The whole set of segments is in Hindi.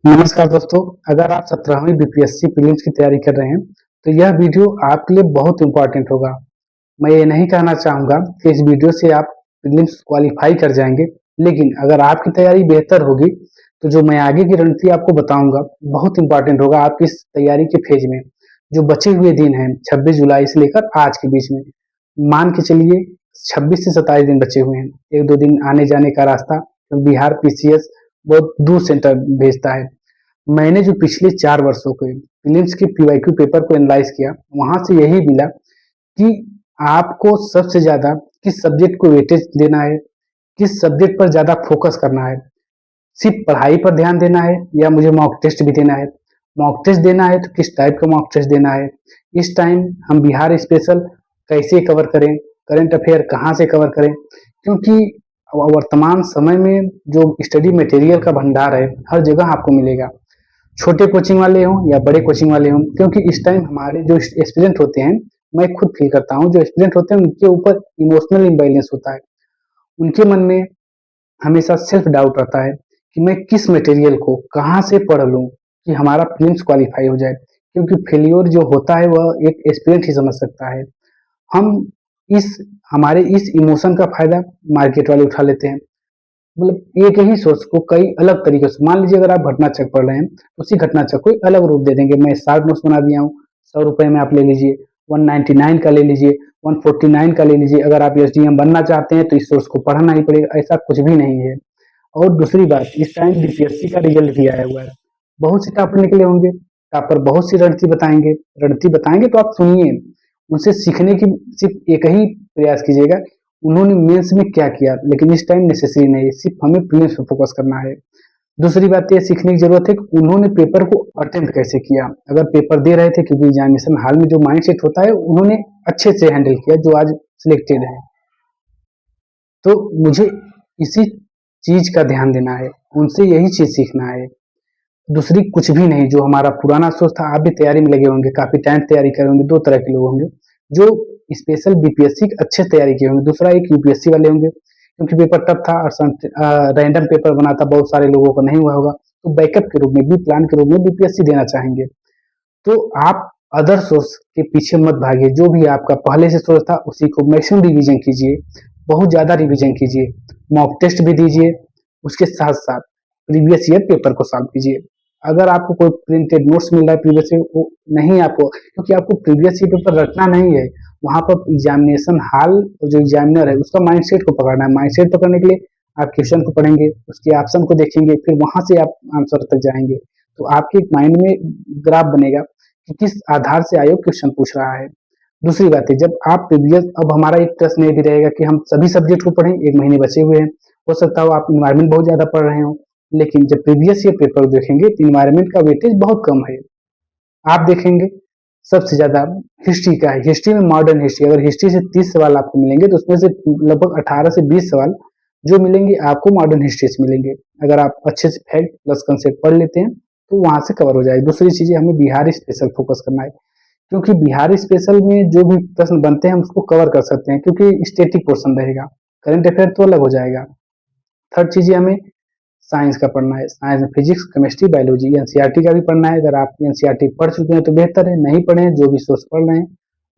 नमस्कार दोस्तों, अगर आप 17वीं बीपीएससी प्रीलिम्स की तैयारी कर रहे हैं, तो यह वीडियो आपके लिए बहुत इम्पोर्टेंट होगा। मैं ये नहीं कहना चाहूँगा कि इस वीडियो से आप प्रीलिम्स क्वालीफाई कर जाएंगे, लेकिन अगर आपकी तैयारी बेहतर होगी, तो जो मैं आगे की रणनीति आपको बताऊंगा, बहुत इम्पोर्टेंट होगा आपकी इस तैयारी के फेज में। जो बचे हुए दिन हैं, 26 जुलाई से लेकर आज के बीच में, मान के चलिए 26 से 27 दिन बचे हुए हैं। 1-2 दिन आने जाने का रास्ता, बिहार पीसीएस बहुत दूर सेंटर भेजता है। मैंने जो पिछले 4 वर्षों के प्रीलिम्स के पीवाईक्यू पेपर को एनालाइज किया, वहां से यही मिला कि आपको सबसे ज्यादा किस सब्जेक्ट को वेटेज देना है, किस सब्जेक्ट पर ज्यादा फोकस करना है। सिर्फ पढ़ाई पर ध्यान देना है या मुझे मॉक टेस्ट भी देना है। मॉक टेस्ट देना है तो किस टाइप का मॉक टेस्ट देना है। इस टाइम हम बिहार स्पेशल कैसे कवर करें, करंट अफेयर कहाँ से कवर करें, क्योंकि वर्तमान समय में जो स्टडी मटेरियल का भंडार है हर जगह आपको मिलेगा, छोटे कोचिंग वाले हों या बड़े कोचिंग वाले हों। क्योंकि इस टाइम हमारे जो एस्पिरेंट होते हैं, मैं खुद फील करता हूँ, जो एस्पिरेंट होते हैं उनके ऊपर इमोशनल इम्बैलेंस होता है। उनके मन में हमेशा सेल्फ डाउट रहता है कि मैं किस मटेरियल को कहाँ से पढ़ लूँ कि हमारा प्रीलिम्स क्वालिफाई हो जाए। क्योंकि फेलियर जो होता है वह एक एस्पिरेंट ही समझ सकता है। हम इस हमारे इस इमोशन का फायदा मार्केट वाले उठा लेते हैं। मतलब एक ही सोच को कई अलग तरीके से, मान लीजिए अगर आप घटना चक पढ़ रहे हैं, उसी घटना चक को एक अलग रूप दे देंगे। मैं शॉर्ट नोट्स बना दिया हूँ, 100 रुपए में आप ले लीजिए, 199 का ले लीजिए, 149 का ले लीजिए। अगर आप एसडीएम बनना चाहते हैं तो इस सोर्स को पढ़ना ही पड़ेगा, ऐसा कुछ भी नहीं है। और दूसरी बात, इस टाइम बीपीएससी का रिजल्ट भी आया हुआ है, बहुत से टॉपर निकले होंगे, टॉपर बहुत सी रणनीति बताएंगे। रणनीति बताएंगे तो आप सुनिए, उनसे सीखने की सिर्फ एक ही प्रयास कीजिएगा, उन्होंने मेंस में क्या किया। लेकिन इस टाइम नेसेसरी नहीं है, सिर्फ हमें प्रीलिम्स पे फोकस करना है। दूसरी बात ये सीखने की जरूरत है कि उन्होंने पेपर को अटेम्प्ट कैसे किया। अगर पेपर दे रहे थे, क्योंकि एग्जामिनेशन हाल में जो माइंड सेट होता है उन्होंने अच्छे से हैंडल किया, जो आज सिलेक्टेड है। तो मुझे इसी चीज का ध्यान देना है, उनसे यही चीज सीखना है, दूसरी कुछ भी नहीं। जो हमारा पुराना सोच था, आप भी तैयारी में लगे होंगे, काफी टाइम तैयारी करे होंगे। दो तरह के लोग होंगे, जो स्पेशल बीपीएससी की अच्छे तैयारी किए होंगे, दूसरा एक यूपीएससी वाले होंगे। क्योंकि पेपर टफ था और रैंडम पेपर बना था, बहुत सारे लोगों को नहीं हुआ होगा, तो बैकअप के रूप में, बी प्लान के रूप में बीपीएससी देना चाहेंगे। तो आप अदर सोर्स के पीछे मत भागिए, जो भी आपका पहले से सोच था उसी को मैक्सिमम रिवीजन कीजिए, बहुत ज्यादा रिवीजन कीजिए, मॉक टेस्ट भी दीजिए, उसके साथ साथ प्रीवियस ईयर पेपर को सॉल्व कीजिए। अगर आपको कोई प्रिंटेड नोट्स मिल रहा है प्रीवियस ईयर, वो नहीं आपको, क्योंकि आपको प्रीवियस ईयर पेपर रटना नहीं है, वहां पर एग्जामिनेशन हाल और जो एग्जामिनर है उसका माइंडसेट को पकड़ना है। माइंडसेट पकड़ने के लिए आप क्वेश्चन को पढ़ेंगे, उसके ऑप्शन को देखेंगे, फिर वहां से आप आंसर तक जाएंगे। तो आपके माइंड में ग्राफ बनेगा कि किस आधार से आयोग क्वेश्चन पूछ रहा है। दूसरी बात है, जब आप प्रीवियस, अब हमारा एक प्रश्न ये भी रहेगा कि हम सभी सब्जेक्ट को पढ़ें, 1 महीने बचे हुए हैं, हो सकता हो आप इन्वायरमेंट बहुत ज्यादा पढ़ रहे हो, लेकिन जब प्रीवियस ईयर पेपर देखेंगे तो इन्वायरमेंट का वेटेज बहुत कम है। आप देखेंगे सबसे ज्यादा हिस्ट्री का है। हिस्ट्री में मॉडर्न हिस्ट्री, अगर हिस्ट्री से 30 सवाल आपको मिलेंगे तो उसमें से लगभग 18 से 20 सवाल जो मिलेंगे आपको मॉडर्न हिस्ट्री से मिलेंगे। अगर आप अच्छे से फैक्ट प्लस कंसेप्ट पढ़ लेते हैं तो वहां से कवर हो जाएगी। दूसरी चीज है, हमें बिहार स्पेशल फोकस करना है, क्योंकि बिहार स्पेशल में जो भी प्रश्न बनते हैं हम उसको कवर कर सकते हैं, क्योंकि स्टेटिक पोर्शन रहेगा, करंट अफेयर तो अलग हो जाएगा। थर्ड चीज है, हमें साइंस का पढ़ना है। साइंस में फिजिक्स, केमिस्ट्री, बायोलॉजी, एनसीईआरटी का भी पढ़ना है। अगर आप एनसीईआरटी पढ़ चुके हैं तो बेहतर है, नहीं पढ़े हैं जो भी सोर्स पढ़ रहे हैं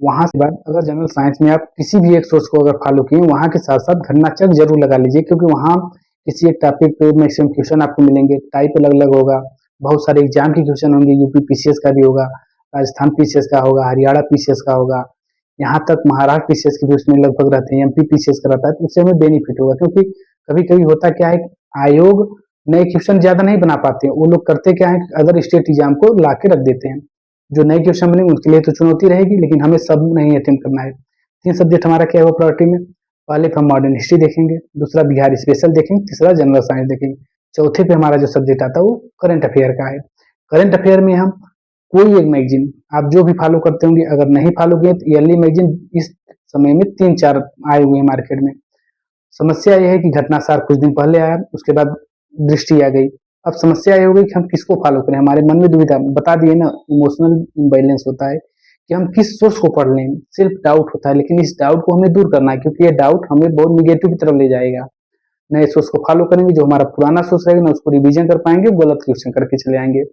वहां से बात। अगर जनरल साइंस में आप किसी भी एक सोर्स को अगर फॉलो किए, वहां के साथ साथ घटना चक जरूर लगा लीजिए, क्योंकि वहां किसी एक टॉपिक पे मैक्सिमम क्वेश्चन आपको मिलेंगे, टाइप अलग अलग होगा, बहुत सारे एग्जाम के क्वेश्चन होंगे, यूपी पीसीएस का भी होगा, राजस्थान पीसीएस का होगा, हरियाणा पीसीएस का होगा, यहाँ तक महाराष्ट्र पीसीएस के भी उसमें लगभग रहते हैं, एमपी पीसीएस का रहता है। तो उससे हमें बेनिफिट होगा, क्योंकि कभी कभी होता क्या है, आयोग नए क्वेश्चन ज्यादा नहीं बना पाते हैं। वो लोग करते क्या है, अदर स्टेट एग्जाम को ला के रख देते हैं। जो नए क्वेश्चन बने उनके लिए तो चुनौती रहेगी, लेकिन हमें सब नहीं अटेम्प्ट करना है। 3 सब्जेक्ट हमारा क्या है प्रायोरिटी में, पहले पे हम मॉडर्न हिस्ट्री देखेंगे, दूसरा बिहार स्पेशल देखेंगे, तीसरा जनरल साइंस देखेंगे, चौथे पे हमारा जो सब्जेक्ट आता है वो करंट अफेयर का है। करंट अफेयर में हम कोई एक मैगजीन आप जो भी फॉलो करते होंगे, अगर नहीं फॉलो किए तो ईयरली मैगजीन इस समय में 3-4 आए हुए हैं मार्केट में। समस्या यह है कि घटनासार कुछ दिन पहले आया, उसके बाद दृष्टि आ गई। अब समस्या ये हो गई कि हम किसको फॉलो करें, हमारे मन में दुविधा, बता दिए ना, इमोशनल इम्बैलेंस होता है कि हम किस सोर्स को पढ़ लें, सिर्फ डाउट होता है। लेकिन इस डाउट को हमें दूर करना है, क्योंकि ये डाउट हमें बहुत निगेटिव की तरफ ले जाएगा। नए सोर्स को फॉलो करेंगे, जो हमारा पुराना सोर्स रहेगा ना उसको रिवीजन कर पाएंगे, गलत क्वेश्चन करके चले आएंगे।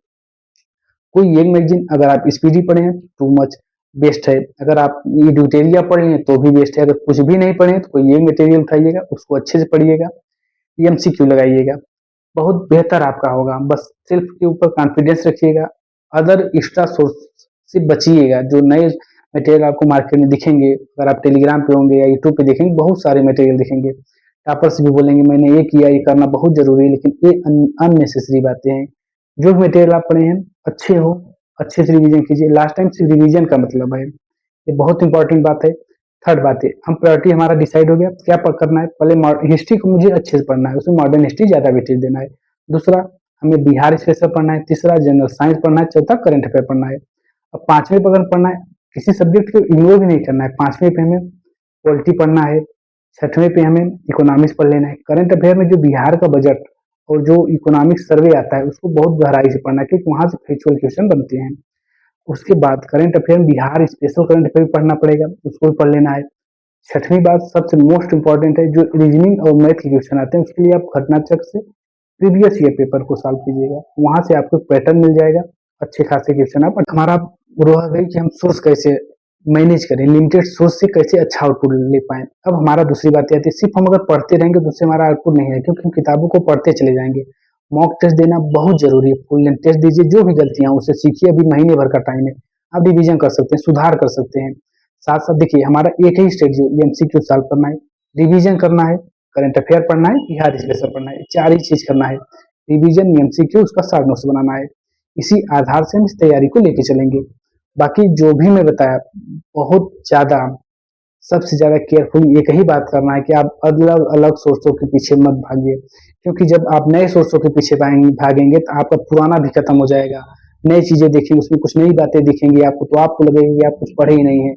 कोई एक मैगजीन अगर आप स्पीडी पढ़े हैं टू मच बेस्ट है, अगर आप एडिटोरिया पढ़े हैं तो भी बेस्ट है, अगर कुछ भी नहीं पढ़े हैं तो कोई एक मटेरियल उठाइएगा, उसको अच्छे से पढ़िएगा, एमसीक्यू लगाइएगा, बहुत बेहतर आपका होगा। बस सेल्फ के ऊपर कॉन्फिडेंस रखिएगा, अदर एक्स्ट्रा सोर्स से बचिएगा। जो नए मटेरियल आपको मार्केट में दिखेंगे, अगर आप टेलीग्राम पे होंगे या यूट्यूब पे देखेंगे, बहुत सारे मटेरियल दिखेंगे, टॉपर्स भी बोलेंगे मैंने ये किया, ये करना बहुत जरूरी है, लेकिन ये अननेसेसरी बातें हैं। जो भी मटेरियल आप पढ़े हैं अच्छे हो, अच्छे से रिवीजन कीजिए। लास्ट टाइम से रिवीजन का मतलब है, ये बहुत इंपॉर्टेंट बात है। थर्ड बात है, हम प्रायोरिटी हमारा डिसाइड हो गया क्या करना है। पहले हिस्ट्री को मुझे अच्छे से पढ़ना है, उसमें मॉडर्न हिस्ट्री ज्यादा वेटेज देना है। दूसरा, हमें बिहार स्पेशल पढ़ना है। तीसरा, जनरल साइंस पढ़ना है। चौथा, करंट अफेयर पढ़ना है। अब पांचवें पर अगर पढ़ना है, किसी सब्जेक्ट को इग्नोर भी नहीं करना है। पांचवें पे हमें पॉलिटी पढ़ना है। छठवें पे हमें इकोनॉमिक्स पढ़ लेना है। करंट अफेयर में जो बिहार का बजट और जो इकोनॉमिक सर्वे आता है उसको बहुत गहराई से पढ़ना है, क्योंकि वहां से फैक्चुअल क्वेश्चन बनते हैं। उसके बाद करंट अफेयर में बिहार स्पेशल करंट अफेयर पढ़ना पड़ेगा, उसको भी पढ़ लेना है। छठवीं बात सबसे मोस्ट इंपॉर्टेंट है, जो रीजनिंग और मैथ के क्वेश्चन आते हैं उसके लिए आप घटना चक्र से प्रीवियस ईयर पेपर को सॉल्व कीजिएगा, वहां से आपको पैटर्न मिल जाएगा, अच्छे खासे क्वेश्चन आप। हमारा रहा गई कि हम सोर्स कैसे मैनेज करें, लिमिटेड सोर्स से कैसे अच्छा आउटपुट ले पाए। अब हमारा दूसरी बात आती है, सिर्फ हम अगर पढ़ते रहेंगे तो उससे हमारा आउटपुट नहीं है, क्योंकि हम किताबों को पढ़ते चले जाएंगे। मॉक टेस्ट देना बहुत जरूरी है, फुल लेंथ टेस्ट दीजिए, जो भी गलतियां उसे सीखिए, अभी महीने भर का टाइम है, आप रिवीजन कर सकते हैं, सुधार कर सकते हैं। साथ साथ देखिए, हमारा एक ही स्ट्रेटजी, एमसीक्यू सॉल्व करना है, रिवीजन करना है, करंट अफेयर पढ़ना है, बिहार स्पेशल पढ़ना है, चार ही चीज करना है। रिवीजन, एमसीक्यू, उसका शॉर्ट नोट्स बनाना है। इसी आधार से हम इस तैयारी को लेके चलेंगे। बाकी जो भी मैं बताया, बहुत ज्यादा, सबसे ज्यादा केयरफुल एक ही बात करना है कि आप अलग अलग सोर्सों के पीछे मत भागिए, क्योंकि जब आप नए सोर्सों के पीछे भागेंगे तो आपका पुराना भी खत्म हो जाएगा। नई चीजें देखेंगे, उसमें कुछ नई बातें दिखेंगी आपको, तो आपको लगेगा कि आप कुछ पढ़े ही नहीं है,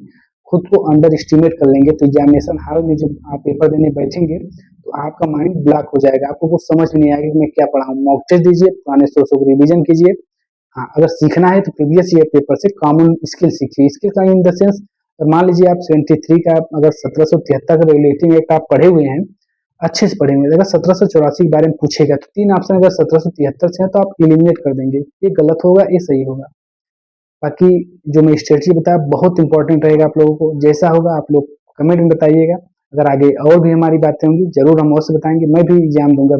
खुद को अंडर एस्टिमेट कर लेंगे। तो एग्जामिनेशन हॉल में जब आप पेपर देने बैठेंगे तो आपका माइंड ब्लॉक हो जाएगा, आपको कुछ समझ में नहीं आएगा कि मैं क्या पढ़ा हूँ। मॉक टेस्ट दीजिए, पुराने सोर्सों को रिवीजन कीजिए। हाँ, अगर सीखना है तो प्रीवियस ईयर पेपर से कॉमन स्किल सीखिए। स्किल का इन द सेंस, मान लीजिए आप 73 का, अगर 1773 का रेगुलेटिंग एक्ट आप पढ़े हुए हैं, अच्छे से पढ़े हुए हैं, अगर 1784 के बारे में पूछेगा तो तीन ऑप्शन अगर 1773 से है तो आप एलिमिनेट कर देंगे, ये गलत होगा, ये सही होगा। बाकी जो मैं स्ट्रेटजी बताया बहुत इंपॉर्टेंट रहेगा आप लोगों को। जैसा होगा आप लोग कमेंट में बताइएगा। अगर आगे और भी हमारी बातें होंगी जरूर हम और से बताएंगे, मैं भी एग्जाम दूंगा।